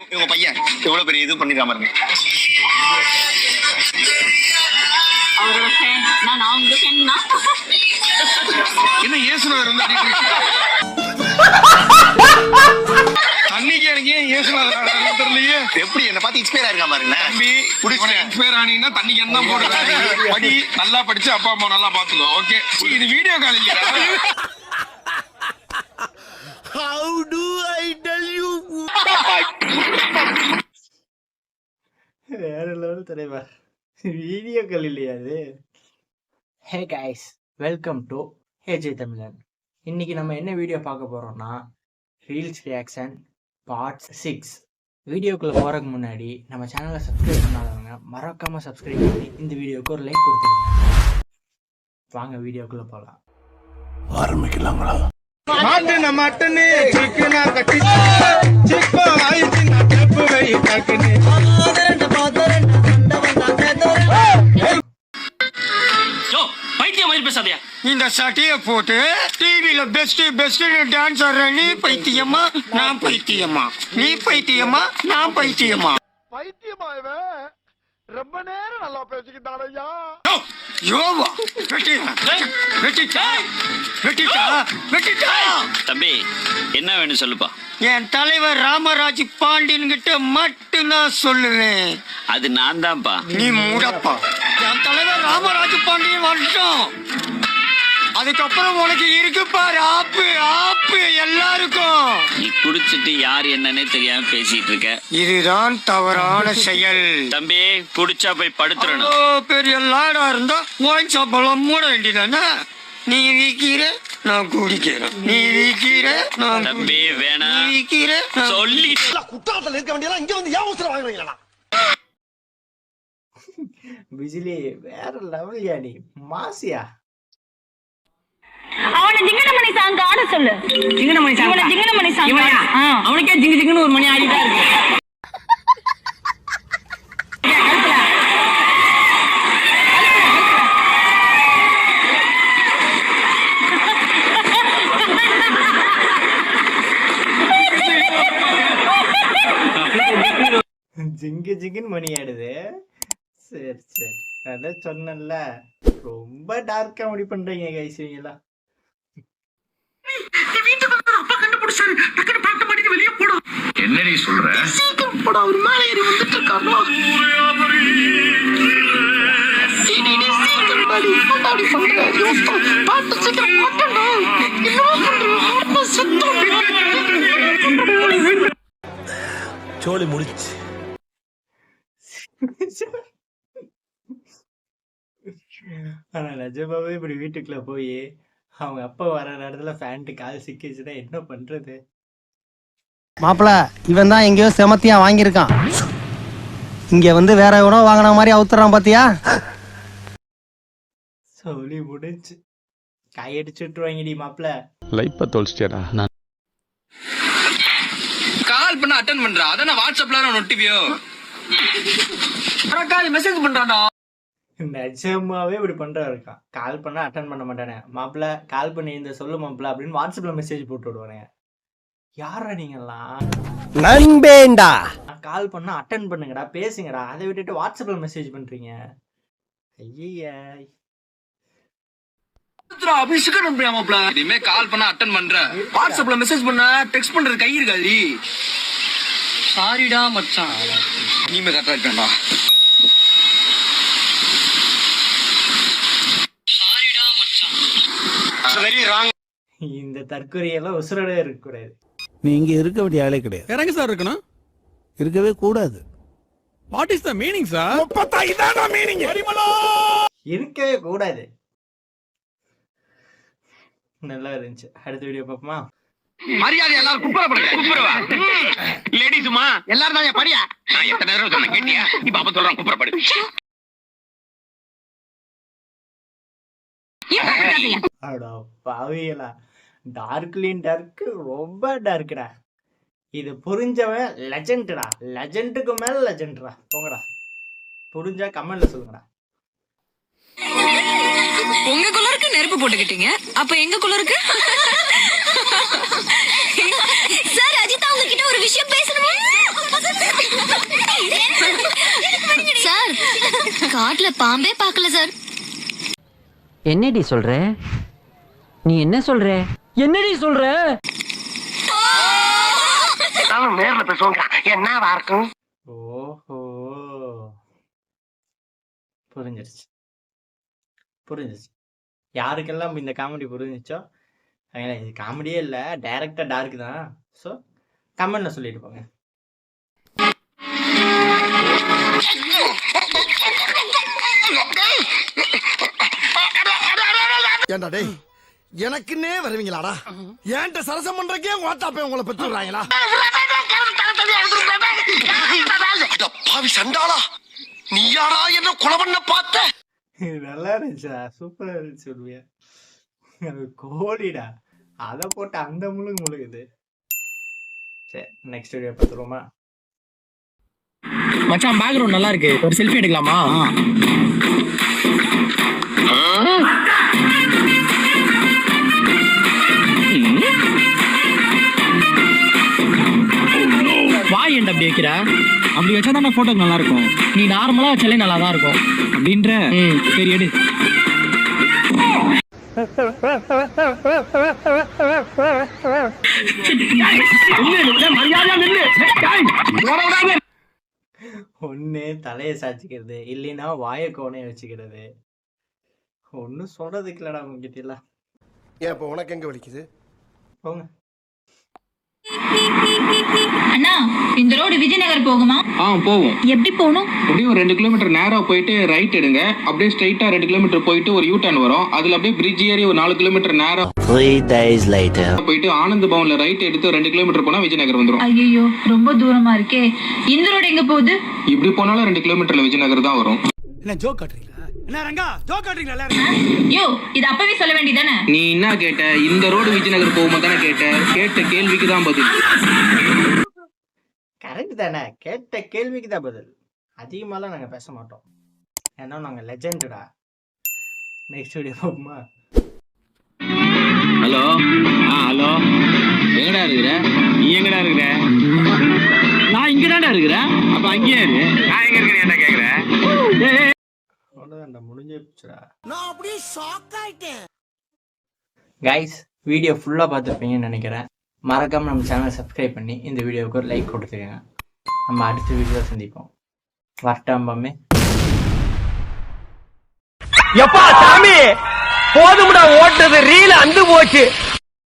உங்க பையன் எவ்வளவு பெரிய இது பண்ணிருக்காம இருங்க. அவரோட ஃபேன் நான் அவங்க ஃபேன்னா என்ன இயேசுநாதர் வந்து அன்னைக்கு எனக்கு ஏன் இயேசுநாதர் தெரியலையே. எப்படி என்ன பார்த்து இன்ஸ்பயர் ஆயிருக்கா பாருங்க. தம்பி இன்ஸ்பயர் ஆனீங்கன்னா தண்ணி கேன் தான் போடுறாங்க. படி நல்லா படிச்சு அப்பா அம்மா நல்லா பாத்துக்கோ. ஓகே இது வீடியோ கால் இல்லையா? How do I tell you? வேற லெவல் தலைவா, வீடியோக்கள் இல்லையா அது? ஹே கைஸ், வெல்கம் டு ஹேஜே தமிழன். இன்னைக்கு நம்ம என்ன வீடியோ பார்க்க போறோம்னா ரீல்ஸ் ரியாக்ஷன் பார்ட் 6. வீடியோக்குள்ள போறதுக்கு முன்னாடி நம்ம சேனலை சப்ஸ்கிரைப் பண்ணாதவங்க மறக்காம சப்ஸ்கிரைப் பண்ணி இந்த வீடியோக்கு ஒரு லைக் கொடுத்துருங்க. வாங்க வீடியோக்குள்ள போகலாம். ஆரம்பிக்கலாங்களா? மாட்டுன மட்டனே சிக்கனா கட்டி சிக்கோ ஆயிச்சு நான் கேப்பு வை கக்கனே யோ பைத்தியம் மாதிரி பேசாதயா. இந்த சட்டைய போட்டு டிவில பெஸ்ட் பெஸ்ட் டான்ஸ் ஆடுற நீ பைத்தியமா நான் பைத்தியமா, நீ பைத்தியமா நான் பைத்தியமா. பைத்தியமா இவன் ரொம்ப நேரம் நல்லா பேசிக்கிட்டானையா. யோவா வெட்டிட்டா வெட்டிட்டா வெட்டிட்டா வெட்டிட்டா. தம்பி என்ன வேணும் சொல்லுப்பா. என் தலைவர் ராமராஜ் பாண்டியன் கிட்ட மட்டும் நான் சொல்லுவேன். அது நான் தான்ப்பா. நீ மூடப்பா. என் தலைவர் ராமராஜ் பாண்டியன் வரட்டும், அதுக்கப்புறம் உனக்கு இருக்கு பாரு ஆப்பு ஆப்பு எல்லாருக்கும். நீ குடிச்சிட்டு யார் என்னன்னே தெரியாம பேசிட்டு இருக்க. இதுதான் தவறான செயல். தம்பி குடிச்சா போய் படுத்துறணும். அவ்வளோ பெரிய லாடா இருந்தா ஒயின் சாப்பெல்லாம் மூட வேண்டியதானே. நீ விக்கிற நான் குடிக்கிறேன், நீ விக்கிற நான் தம்பி வேணாம். நீ விக்கிற நான் சொல்லி குற்றாலத்துல இருக்க வேண்டியதெல்லாம் இங்க வந்து ஏன் அவசரம் வாங்குறீங்களா? பிஜிலி வேற லெவல் யா, நீ மாசியா. அவனை ஜிங்கனமணி சாங் ஆட சொல்லு. ஜிங்கனமணி சாங், இவனை ஜிங்கனமணி சாங். அவனுக்கே ஜிங்கு ஜிங்குன்னு ஒரு மணி ஆடிதான் இருக்கு. ஜிங்கு ஜிங்குன்னு மணி ஆடுது. சரி சரி, அதான் சொன்னல, ரொம்ப டார்க்கா முடி பண்றீங்க கைஸ் நீங்களாம். என்னடி சொல்ற? சோலி முடிச்சு. ஆனா நிஜமாவே இப்படி வீட்டுக்குள்ள போய் அவங்க அப்பா வர நேரத்துல ஃபேன்ட்டு கால் சிக்கிச்சுன்னா என்ன பண்றது? மாப்பிள இவன் தான் எங்கேயோ செமத்தியா வாங்கியிருக்கான். இங்க வந்து வேற எவனோ வாங்கின மாதிரி அவுத்துறான் பாத்தியா? சொல்லி முடிச்சு கையடிச்சு விட்டுருவாங்கடி மாப்பிள. லைப்பா தொலைச்சிட்டியாடா. நான் கால் பண்ண அட்டெண்ட் பண்றா. அதான் வாட்ஸ்அப்ல நோட்டிபியோ மெசேஜ் பண்றான்டா. நிஜமாவே இப்படி பண்றவன் இருக்கான். கால் பண்ணா அட்டன் பண்ண மாட்டானே. மாப்பிள கால் பண்ணி இந்த சொல்லு மாப்பிள அப்படின்னு வாட்ஸ்அப்ல மெசேஜ் போட்டு விடுவானே. யாரா நீங்கெல்லாம்? நண்பேண்டா. கால் பண்ணா அட்டன் பண்ணுங்கடா, பேசுங்கடா, அதை விட்டுட்டு வாட்ஸ்அப்ல மெசேஜ் பண்றீங்க. ஐயா இனிமே கால் பண்ண அட்டன் பண்ற, வாட்ஸ்அப்ல மெசேஜ் பண்ண, டெக்ஸ்ட் பண்றது கை இருக்காது. சாரிடா மச்சான், நீமே கரெக்டா இருக்கா? இந்த தற்கொலையெல்லாம் உசுரோட இருக்க கூடாது. நீ இங்க இருக்க வேண்டிய ஆளே கிடையாது. இறங்க சார் இருக்கணும். இருக்கவே கூடாது. What is the meaning sir? இதானா மீனிங்? இருக்கவே கூடாது. நல்லா இருந்துச்சு. அடுத்த வீடியோ பார்ப்போமா? மரியாதை எல்லாரும் குப்புறப்படுங்க. குப்புறவா லேடிஸுமா எல்லாரும் தான் படியா. நான் எத்தனை நேரம் சொன்னேன் கேட்டியா? இப்ப அப்ப சொல்றேன் குப்புறப்படு. அடா பாவியலா, டார்க்லின் டார்க் ரொம்ப டார்க்டா. இது புரிஞ்சவன் லெஜெண்ட்டா, லெஜெண்டுக்கு மேல லெஜெண்ட்ரா. போங்கடா, புரிஞ்சா கமெண்ட்ல சொல்லுங்கடா. உங்க குளருக்கு நெருப்பு போட்டுக்கிட்டீங்க, அப்ப எங்க குளருக்கு சார் அஜிதா உங்ககிட்ட ஒரு விஷயம் பேசணுமே. காட்டுல பாம்பே பார்க்கல சார். என்னடி சொல்ற? நீ என்ன சொல்ற? என்னடி சொல்ற? நேர்ல பேசுவாங்க என்னவா இருக்கும். ஓஹோ, புரிஞ்சிருச்சு. யாருக்கெல்லாம் இந்த காமெடி புரிஞ்சிச்சோ அவங்கள இது காமெடியே இல்லை, டைரக்டா டார்க் தான். ஸோ கமெண்ட்ல சொல்லிட்டு போங்க. ஏண்டா டேய், எனக்குன்னே வருவீங்களாடா? ஏன்ட்ட சரசம் பண்றக்கே ஓட்டாப்பே உங்களை பெற்றுறாங்களா? பாவி சண்டாளா, நீயாடா என்ன கொலை பண்ண பார்த்த? நல்லா இருந்துச்சா? சூப்பரா இருந்துச்சு. சொல்லுவியா அது கோழிடா, அதை போட்டு அந்த முழுகுது. சரி, நெக்ஸ்ட் வீடியோ பார்த்துருவோமா? மச்சான் பேக்ரவுண்ட் நல்லா இருக்கு, ஒரு செல்ஃபி எடுக்கலாமா? வாய் ஏன்டா அப்படி வைக்கிற? அப்படி வச்சா தானே போட்டோக்கு நல்லா இருக்கும். நீ நார்மலா வச்சாலே நல்லா தான் இருக்கும் அப்படின்ற. சரி எடு. ஒண்ணு தலையை சாச்சிக்கிறது, இல்லைன்னா வாயை கோணைய வச்சுக்கிறது. ஒன்னும் சொல்றதுக்கு இல்லடா உங்ககிட்ட எல்லாம். ஏன் இப்ப உனக்கு எங்க வலிக்குது? போங்க. அண்ணா, இந்த ரோடு விஜயநகர் போகுமா? போவோம். எப்படி போகணும்? அப்படியே ஒரு 2 கிலோமீட்டர் நேரா போயிட்டு ரைட் எடுங்க. அப்படியே ஸ்ட்ரைட்டா 2 கிலோமீட்டர் போயிட்டு ஒரு யூ டர்ன் வரும். அதுல அப்படியே பிரிட்ஜ் ஏறி ஒரு 4 கிலோமீட்டர் நேரா 3 days later போயிட்டு ஆனந்த் பவன்ல ரைட் எடுத்து 2 கிலோமீட்டர் போனா விஜயநகர் வந்துரும். ஐயோ, ரொம்ப தூரமா இருக்கே. இந்த ரோடு எங்க போகுது? இப்படி போனாலும் 2 கிலோமீட்டர்ல விஜயநகர் தான் வரும். என்ன ஜோக் காட்டுறீங்களா? என்ன ரங்கா ஜோக் காட்டுறீங்களா? யோ, இது அப்பவே சொல்ல வேண்டியதானே? நீ என்ன கேட்ட? இந்த ரோடு விஜயநகர் போகுமா தானே கேட்ட? கேட்ட கேள்விக்கு தான் பதில். கரெக்ட் தானே? கேட்ட கேள்விக்கு தான் பதில். அதிகமாலாம் நாங்க பேச மாட்டோம், ஏன்னா நாங்க லெஜெண்டுடா. நெக்ஸ்ட் வீடியோ பார்ப்போமா? ஹலோ ஹலோ, எங்கடா இருக்கிற? நீ எங்கடா இருக்கிற? நான் இங்கதான்டா இருக்கிறேன். அப்ப அங்கேயே இரு. நான் எங்க இருக்கிறேன் என்ன கேக்குற? அவ்வளோதான்டா, முடிஞ்சே போச்சுடா. நான் அப்படியே ஷாக் ஆயிட்டேன். கைஸ், வீடியோ ஃபுல்லாக பார்த்துருப்பீங்கன்னு நினைக்கிறேன். மறக்காம நம்ம சேனலை சப்ஸ்கிரைப் பண்ணி இந்த வீடியோவுக்கு ஒரு லைக் கொடுத்துருங்க. நம்ம அடுத்த வீடியோ சந்திப்போம். வரட்டாம்பாமே. எப்பா சாமி, போதும்டா ஓட்டது, ரீல் அந்து போச்சு.